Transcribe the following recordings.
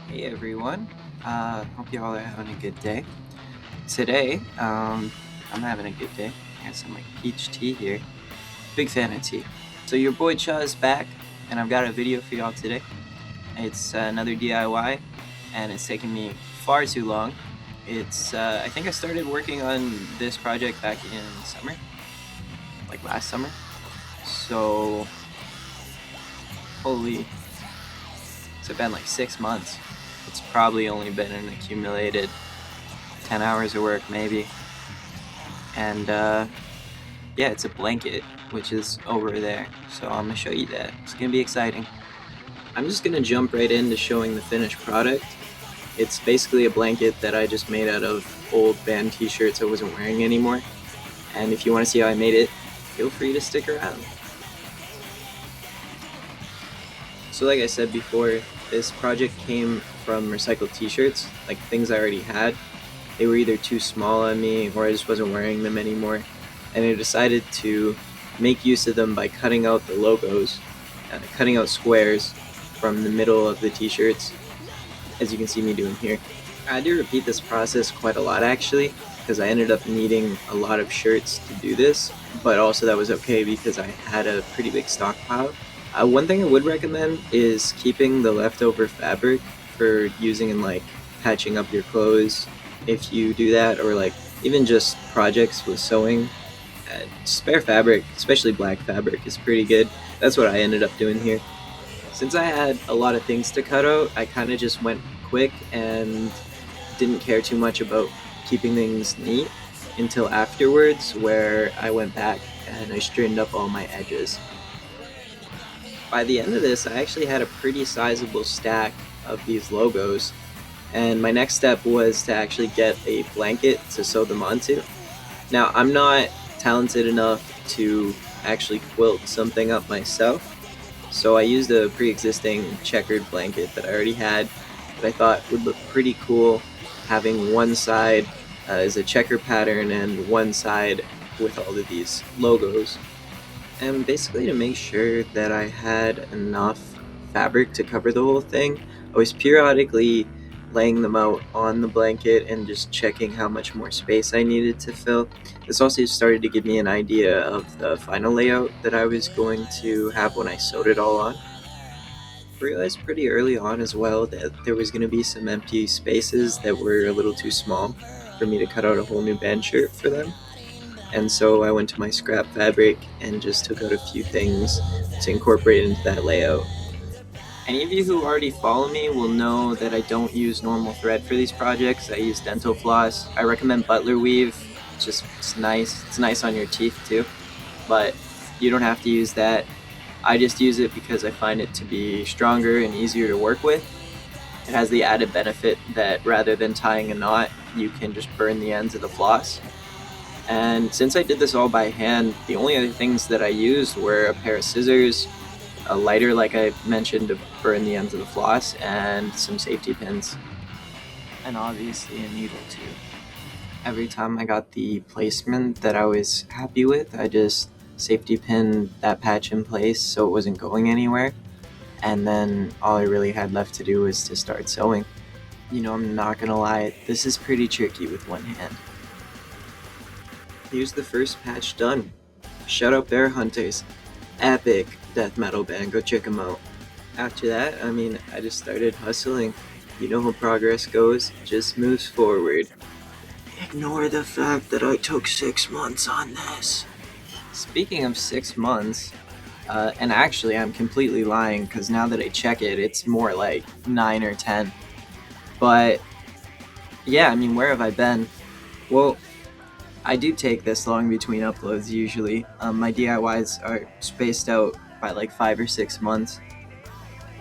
Hey everyone, hope you all are having a good day. Today, I'm having a good day. I got some like peach tea here. Big fan of tea. So your boy Cha is back, and I've got a video for y'all today. It's another DIY, and it's taken me far too long. I think I started working on this project back in summer, like last summer. So, holy, it's been like 6 months. It's probably only been an accumulated 10 hours of work, maybe. And yeah, it's a blanket, which is over there. So I'm gonna show you that. It's gonna be exciting. I'm just gonna jump right into showing the finished product. It's basically a blanket that I just made out of old band t-shirts I wasn't wearing anymore. And if you wanna see how I made it, feel free to stick around. So like I said before, this project came from recycled t-shirts, like things I already had. They were either too small on me or I just wasn't wearing them anymore. And I decided to make use of them by cutting out the logos, cutting out squares from the middle of the t-shirts, as you can see me doing here. I had to repeat this process quite a lot actually, because I ended up needing a lot of shirts to do this, but also that was okay because I had a pretty big stockpile. One thing I would recommend is keeping the leftover fabric for using in like patching up your clothes if you do that, or like even just projects with sewing. Spare fabric, especially black fabric, is pretty good. That's what I ended up doing here. Since I had a lot of things to cut out, I kind of just went quick and didn't care too much about keeping things neat until afterwards, where I went back and I straightened up all my edges. By the end of this, I actually had a pretty sizable stack of these logos, and my next step was to actually get a blanket to sew them onto. Now, I'm not talented enough to actually quilt something up myself, so I used a pre-existing checkered blanket that I already had that I thought would look pretty cool, having one side as a checker pattern and one side with all of these logos. And basically, to make sure that I had enough fabric to cover the whole thing, I was periodically laying them out on the blanket and just checking how much more space I needed to fill. This also started to give me an idea of the final layout that I was going to have when I sewed it all on. I realized pretty early on as well that there was going to be some empty spaces that were a little too small for me to cut out a whole new band shirt for them. And so I went to my scrap fabric and just took out a few things to incorporate into that layout. Any of you who already follow me will know that I don't use normal thread for these projects. I use dental floss. I recommend butler weave. It's nice. It's nice on your teeth too, but you don't have to use that. I just use it because I find it to be stronger and easier to work with. It has the added benefit that rather than tying a knot, you can just burn the ends of the floss. And since I did this all by hand, the only other things that I used were a pair of scissors, a lighter like I mentioned to burn the ends of the floss, and some safety pins. And obviously a needle too. Every time I got the placement that I was happy with, I just safety pinned that patch in place so it wasn't going anywhere. And then all I really had left to do was to start sewing. I'm not gonna lie, this is pretty tricky with one hand. Here's the first patch done. Shout out Bear Hunters. Epic death metal band, go check them out. After that, I just started hustling. You know how progress goes, it just moves forward. Ignore the fact that I took 6 months on this. Speaking of 6 months, and actually I'm completely lying because now that I check it, it's more like 9 or 10. But yeah, where have I been? Well, I do take this long between uploads usually. My DIYs are spaced out by like 5 or 6 months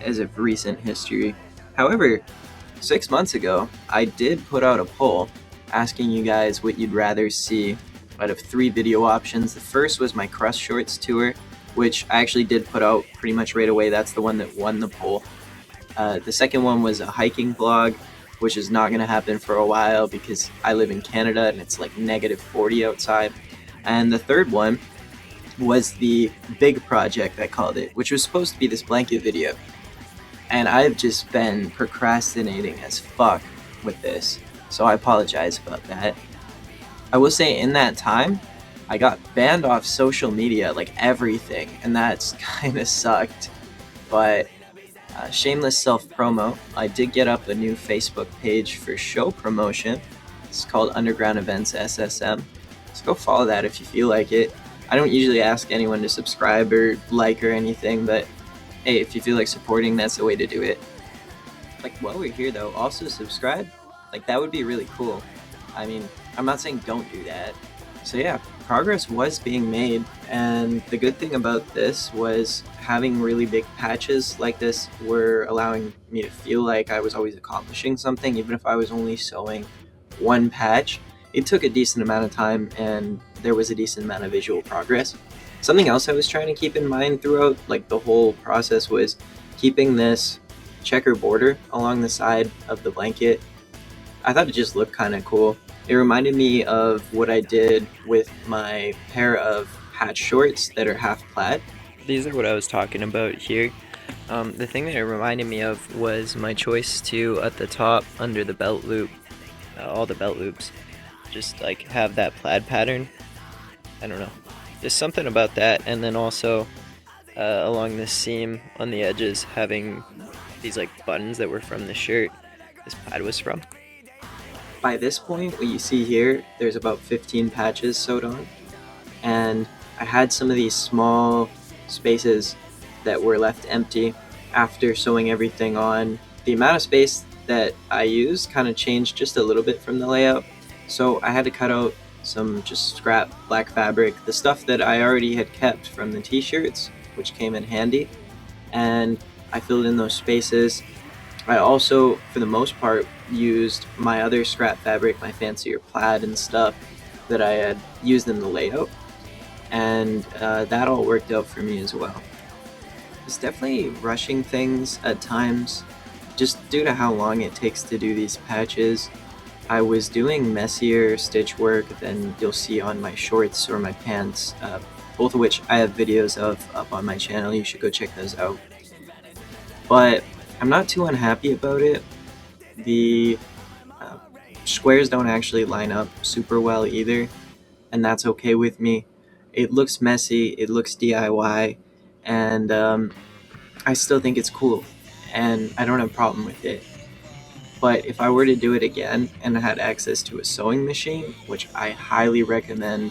as of recent history. However, 6 months ago, I did put out a poll asking you guys what you'd rather see out of 3 video options. The first was my Crust Shorts tour, which I actually did put out pretty much right away. That's the one that won the poll. The second one was a hiking vlog, which is not going to happen for a while because I live in Canada and it's like -40 outside. And the third one was the big project, I called it, which was supposed to be this blanket video. and I've just been procrastinating as fuck with this, so I apologize about that. I will say in that time, I got banned off social media, like everything, and that's kind of sucked. But shameless self promo, I did get up a new Facebook page for show promotion. It's called Underground Events SSM. So go follow that if you feel like it. I don't usually ask anyone to subscribe or like or anything, but hey, if you feel like supporting, that's the way to do it. Like, while we're here though, also subscribe. Like, that would be really cool. I mean, I'm not saying don't do that. So yeah, progress was being made, and the good thing about this was having really big patches like this were allowing me to feel like I was always accomplishing something, even if I was only sewing one patch. It took a decent amount of time, and there was a decent amount of visual progress. Something else I was trying to keep in mind throughout like the whole process was keeping this checker border along the side of the blanket. I thought it just looked kind of cool. It reminded me of what I did with my pair of patch shorts that are half plaid. These are what I was talking about here. The thing that it reminded me of was my choice to, at the top, under the belt loop, all the belt loops, just like have that plaid pattern. I don't know. Just something about that, and then also along the seam on the edges having these like buttons that were from the shirt this plaid was from. By this point, what you see here, there's about 15 patches sewed on, and I had some of these small spaces that were left empty after sewing everything on. The amount of space that I used kind of changed just a little bit from the layout, so I had to cut out some just scrap black fabric, the stuff that I already had kept from the t-shirts, which came in handy, and I filled in those spaces. I also, for the most part, used my other scrap fabric, my fancier plaid and stuff that I had used in the layout, and that all worked out for me as well. It's definitely rushing things at times, just due to how long it takes to do these patches. I was doing messier stitch work than you'll see on my shorts or my pants, both of which I have videos of up on my channel. You should go check those out. But I'm not too unhappy about it. The squares don't actually line up super well either, and that's okay with me. It looks messy, it looks DIY, and I still think it's cool, and I don't have a problem with it. But if I were to do it again and I had access to a sewing machine, which I highly recommend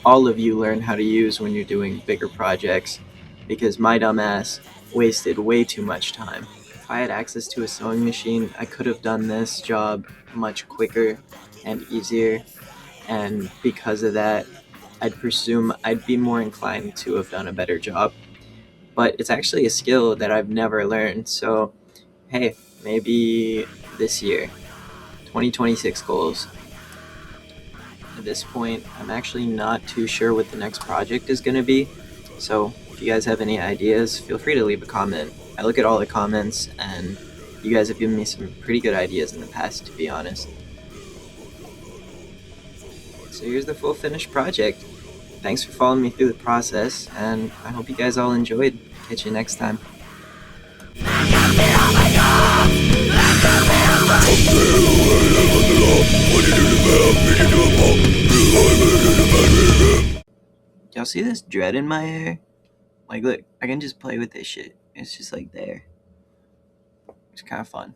all of you learn how to use when you're doing bigger projects, because my dumbass wasted way too much time. If I had access to a sewing machine, I could have done this job much quicker and easier, and because of that, I'd presume I'd be more inclined to have done a better job. But it's actually a skill that I've never learned, so hey, maybe this year. 2026 goals. At this point, I'm actually not too sure what the next project is going to be, so if you guys have any ideas, feel free to leave a comment. I look at all the comments, and you guys have given me some pretty good ideas in the past, to be honest. So here's the full finished project. Thanks for following me through the process, and I hope you guys all enjoyed. Catch you next time. Y'all see this dread in my hair? Like, look, I can just play with this shit. It's just like there. It's kind of fun.